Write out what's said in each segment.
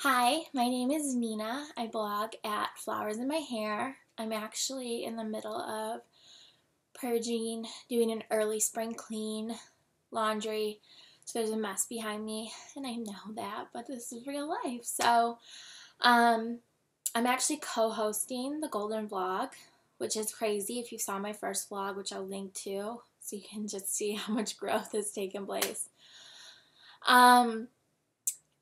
Hi, my name is Nina. I blog at Flowers in My Hair. I'm actually in the middle of purging, doing an early spring clean, laundry. So there's a mess behind me, and I know that, but this is real life. Um, I'm actually co-hosting the Golden Vlog, which is crazy. If you saw my first vlog, which I'll link to, so you can just see how much growth has taken place. Um,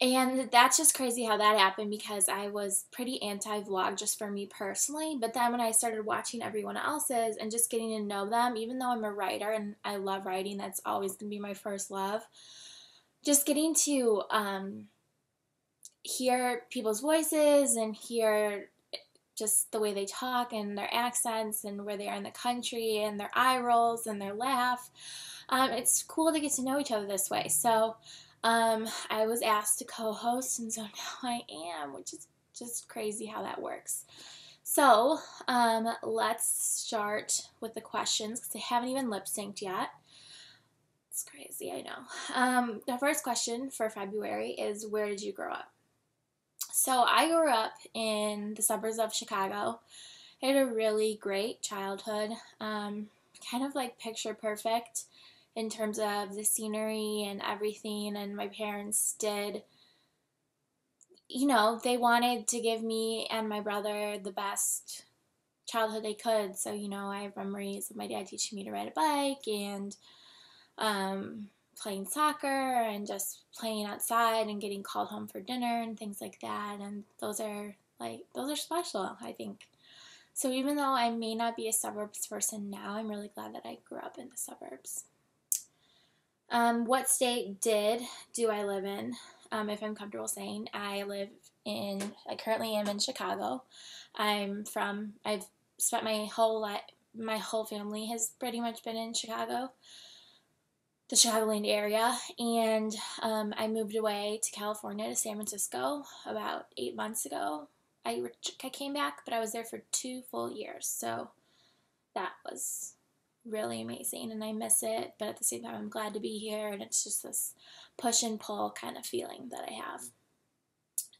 And that's just crazy how that happened because I was pretty anti-vlog just for me personally. But then when I started watching everyone else's and just getting to know them, even though I'm a writer and I love writing, that's always going to be my first love. Just getting to hear people's voices and hear just the way they talk and their accents and where they are in the country and their eye rolls and their laugh. It's cool to get to know each other this way. I was asked to co-host, and so now I am, which is just crazy how that works. Let's start with the questions because I haven't even lip synced yet. It's crazy, I know. The first question for February is, where did you grow up? So I grew up in the suburbs of Chicago. I had a really great childhood, kind of like picture perfect in terms of the scenery and everything. And my parents did, they wanted to give me and my brother the best childhood they could. So, I have memories of my dad teaching me to ride a bike and playing soccer and just playing outside and getting called home for dinner and things like that. And those are special, I think. So even though I may not be a suburbs person now, I'm really glad that I grew up in the suburbs. What state do I live in? If I'm comfortable saying, I currently am in Chicago. I've spent my whole life, my whole family has pretty much been in Chicago, the Chicagoland area, and I moved away to California, to San Francisco, about 8 months ago. I came back, but I was there for 2 full years, so that was really amazing, and I miss it, but at the same time, I'm glad to be here, and it's just this push and pull kind of feeling that I have.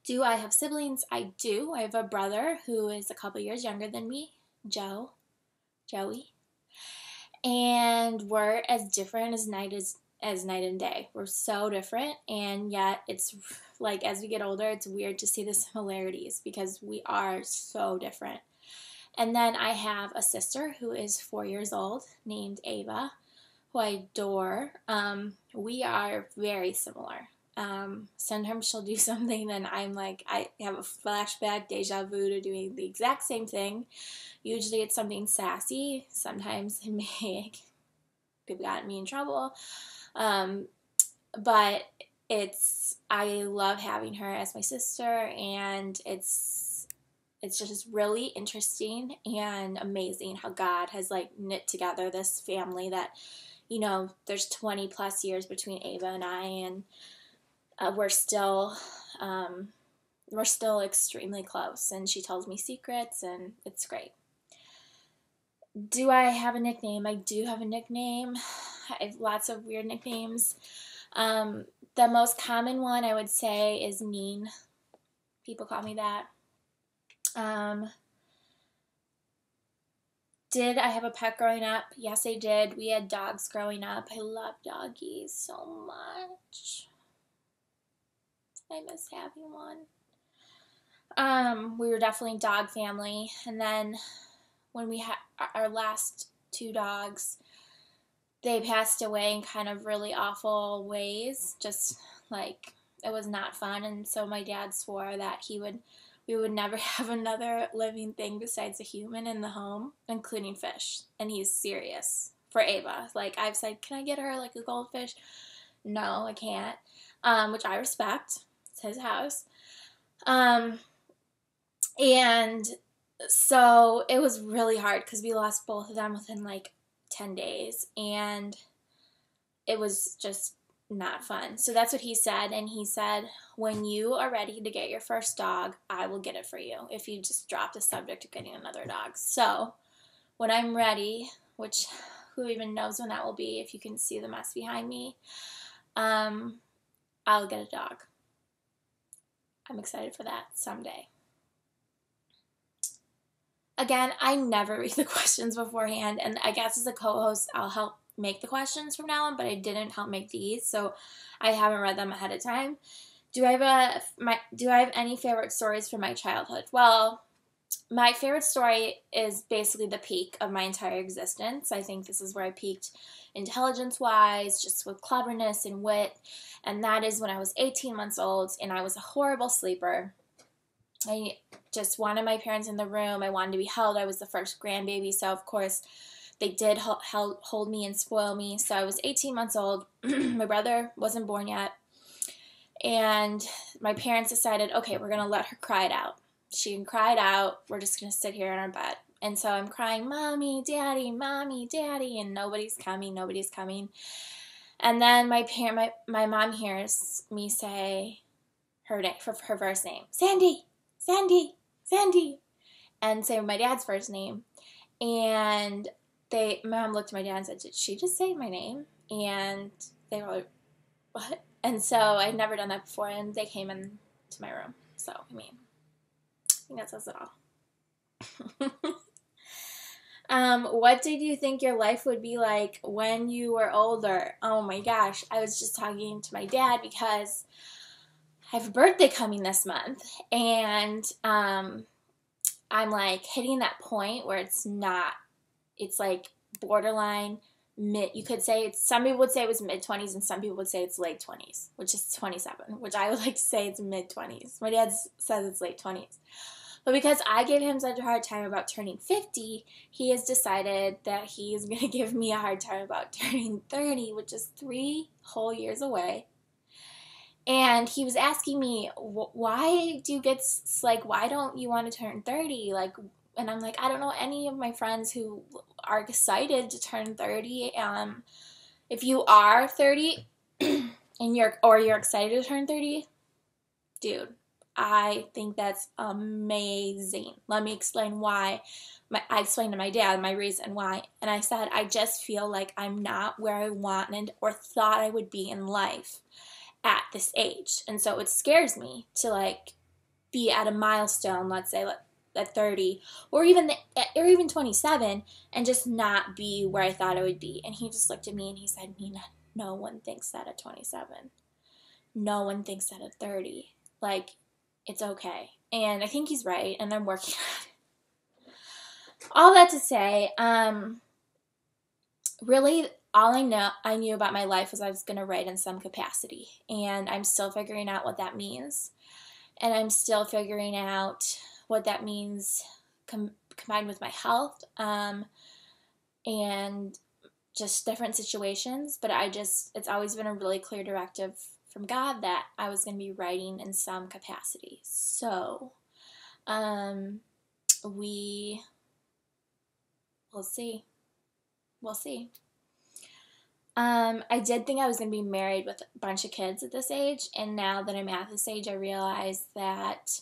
Do I have siblings? I do. I have a brother who is a couple years younger than me, Joey, and we're as different as night and day. We're so different, and yet it's like as we get older, it's weird to see the similarities because we are so different. And then I have a sister who is 4 years old named Ava, who I adore. We are very similar. Sometimes she'll do something and I'm like, I have a flashback, deja vu to doing the exact same thing. Usually it's something sassy. Sometimes it may have gotten me in trouble. But I love having her as my sister, and it's just really interesting and amazing how God has like knit together this family that, there's 20 plus years between Ava and I, and we're still extremely close, and she tells me secrets, and it's great. Do I have a nickname? I do have a nickname. I have lots of weird nicknames. The most common one I would say is Mean. People call me that. Did I have a pet growing up? Yes, I did. We had dogs growing up. I love doggies so much. I miss having one. We were definitely a dog family. And then when we had our last two dogs, they passed away in kind of really awful ways. Just like it was not fun. And so my dad swore that we would never have another living thing besides a human in the home, including fish. And he's serious for Ava. Like I've said, can I get her like a goldfish? No, I can't. Which I respect. It's his house. And so it was really hard because we lost both of them within like 10 days. And it was just not fun. So that's what he said. And he said, when you are ready to get your first dog, I will get it for you if you just drop the subject of getting another dog. So when I'm ready, which who even knows when that will be, if you can see the mess behind me, I'll get a dog. I'm excited for that someday. Again, I never read the questions beforehand, and I guess as a co-host, I'll help make the questions from now on, but I didn't help make these, so I haven't read them ahead of time. Do I have any favorite stories from my childhood? Well, my favorite story is basically the peak of my entire existence. I think this is where I peaked intelligence-wise, just with cleverness and wit, and that is when I was 18 months old, and I was a horrible sleeper. I just wanted my parents in the room. I wanted to be held. I was the first grandbaby, so of course they did hold me and spoil me. So I was 18 months old. My brother wasn't born yet. And my parents decided, okay, we're going to let her cry it out. She can cry it out. We're just going to sit here in our bed. And so I'm crying, Mommy, Daddy, and nobody's coming. And then my mom hears me say her first name, Sandy. And say my dad's first name. And my mom looked at my dad and said, did she just say my name? And they were like, what? And so I'd never done that before, and they came into my room. So, I think that says it all. What did you think your life would be like when you were older? Oh my gosh, I was just talking to my dad because I have a birthday coming this month, and I'm like hitting that point where it's like borderline mid. You could say some people would say it was mid-20s, and some people would say it's late 20s, which is 27, which I would like to say it's mid-20s. My dad says it's late 20s. But because I gave him such a hard time about turning 50, he has decided that he's going to give me a hard time about turning 30, which is 3 whole years away. And he was asking me, why don't you want to turn 30? And I'm like, I don't know any of my friends who are excited to turn 30. If you are 30 and you're excited to turn 30, dude, I think that's amazing. Let me explain why. I explained to my dad my reason why. And I said, I just feel like I'm not where I wanted or thought I would be in life at this age. And so it scares me to be at a milestone, let's say at 30 or even 27, and just not be where I thought I would be. And he just looked at me and he said, Nina, no one thinks that at 27. No one thinks that at 30. It's okay. And I think he's right, and I'm working on it. All that to say, really all I knew about my life was I was going to write in some capacity, and I'm still figuring out what that means, and I'm still figuring out what that means combined with my health, and just different situations, but it's always been a really clear directive from God that I was going to be writing in some capacity. So, we'll see. We'll see. I did think I was going to be married with a bunch of kids at this age, and now that I'm at this age, I realize that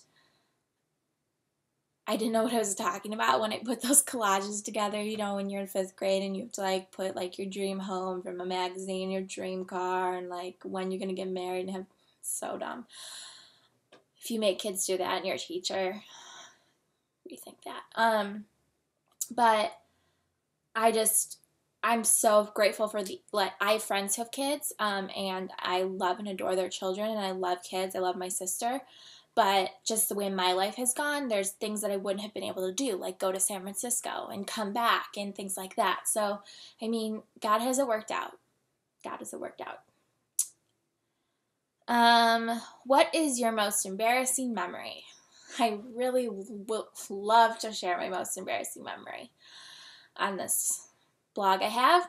I didn't know what I was talking about when I put those collages together, when you're in 5th grade and you have to put your dream home from a magazine, your dream car, and when you're going to get married and have, so dumb. If you make kids do that and you're a teacher, rethink that. But I'm so grateful for I have friends who have kids, and I love and adore their children, and I love kids. I love my sister. But just the way my life has gone, there's things that I wouldn't have been able to do, like go to San Francisco and come back and things like that. So, God has it worked out. God has it worked out. What is your most embarrassing memory? I really would love to share my most embarrassing memory on this blog I have.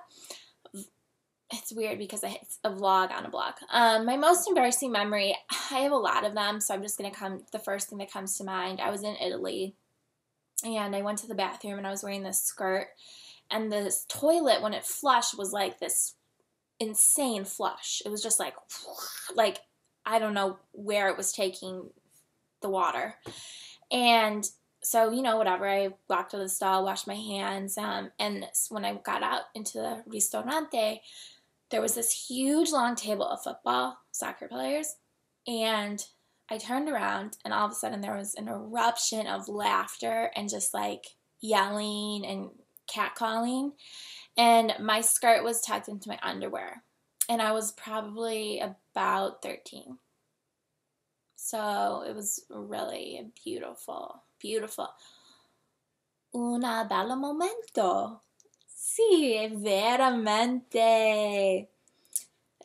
It's weird because it's a vlog on a blog. My most embarrassing memory, I have a lot of them, so I'm just going to the first thing that comes to mind. I was in Italy, and I went to the bathroom, and I was wearing this skirt, and this toilet, when it flushed, was this insane flush. It was just I don't know where it was taking the water. And so, whatever, I walked to the stall, washed my hands, and when I got out into the ristorante, there was this huge long table of soccer players, and I turned around and all of a sudden there was an eruption of laughter and just like yelling and catcalling. And my skirt was tucked into my underwear. And I was probably about 13. So it was really beautiful, beautiful. Una bella momento. Sì, veramente.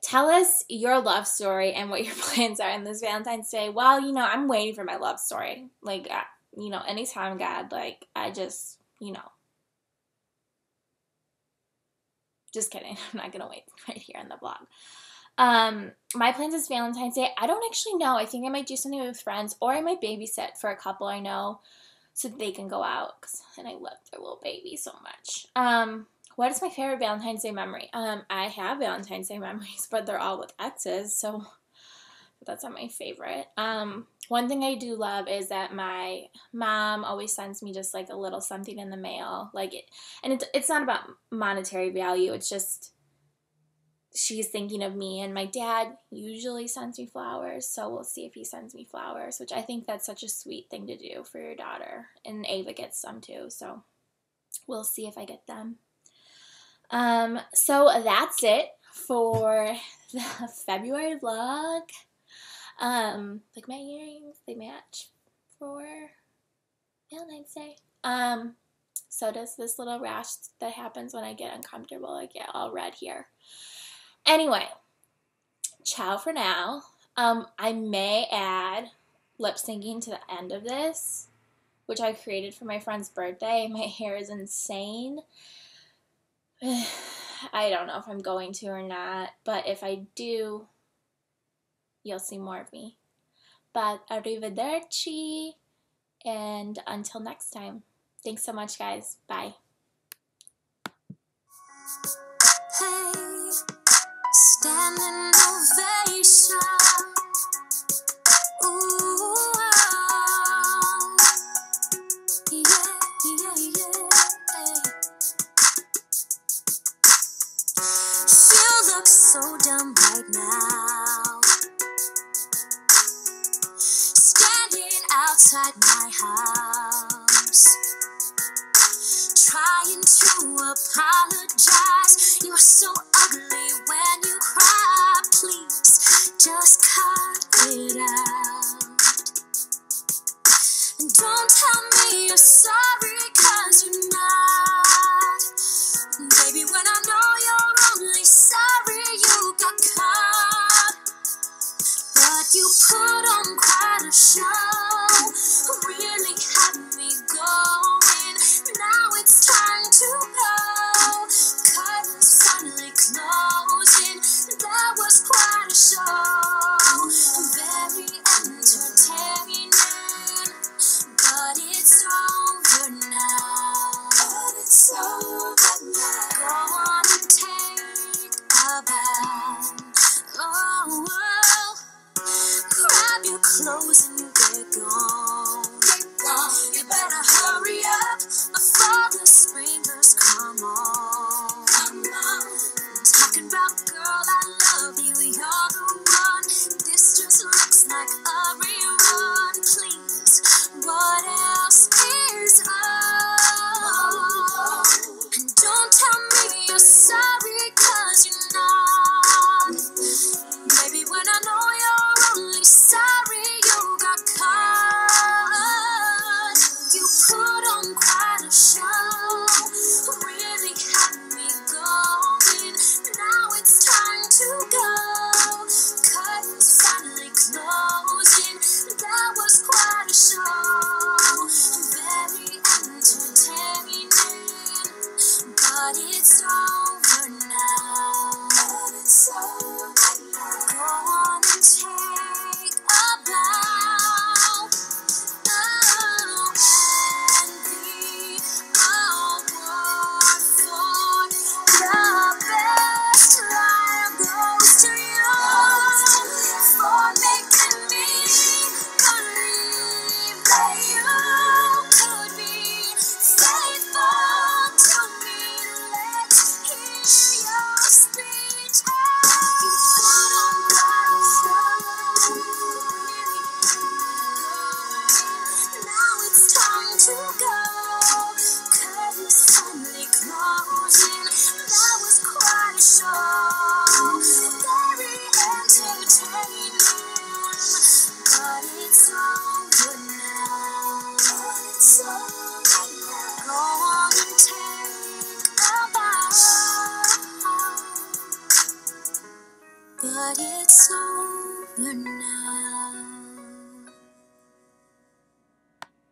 Tell us your love story and what your plans are in this Valentine's Day. Well, you know, I'm waiting for my love story. Like, you know, anytime, God, like, I just, you know. Just kidding. I'm not going to wait right here in the vlog. My plans this Valentine's Day, I don't actually know. I think I might do something with friends, or I might babysit for a couple I know so that they can go out, and I love their little baby so much. What is my favorite Valentine's Day memory? I have Valentine's Day memories, but they're all with exes, so that's not my favorite. One thing I do love is that my mom always sends me just like a little something in the mail, and it's not about monetary value. It's just she's thinking of me, and my dad usually sends me flowers, so we'll see if he sends me flowers, which I think that's such a sweet thing to do for your daughter, and Ava gets some too, so we'll see if I get them. So that's it for the February vlog. Like my earrings, they match for Valentine's Day. So does this little rash that happens when I get uncomfortable. I get all red here. Anyway, ciao for now. I may add lip syncing to the end of this, which I created for my friend's birthday. My hair is insane. I don't know if I'm going to or not, but if I do, you'll see more of me. But arrivederci, and until next time. Thanks so much, guys. Bye. Hey, standing ovation. Ooh, yeah, yeah, yeah. You look so dumb right now, standing outside my house, trying to apologize. You're so ugly when you cry. Please just cut it out. And don't tell me you're sorry, 'cause you're not. Baby, when I know you're only sorry you got caught. But you put on quite a show, really had me going. Now it's time to go. Curtains finally closing. That was quite a show, very entertaining. But it's over now. But it's over now. Go on and take a bow. Oh, oh. Grab your clothes and get gone. Get gone. You better hurry up before the sprinklers come on. Come on. I'm talking about, girl, I love you. You're the one. This just looks like a rerun. Please, what else is up? And don't tell me you're sorry, 'cause you're not. Baby, when I know you're only sorry you got caught. You put on quite a show, really had me going. Now it's time to go. Curtains finally closing. That was quite a show, very entertaining. But it's over now. But it's over now. Go on and take a bow. Oh, and the award for the best liar goes to you, for making me believe that you could be faithful to me. Let to go. Curtains finally closing. That was quite a show. Very entertaining. But it's over now. Go on and take a bow. But it's over now.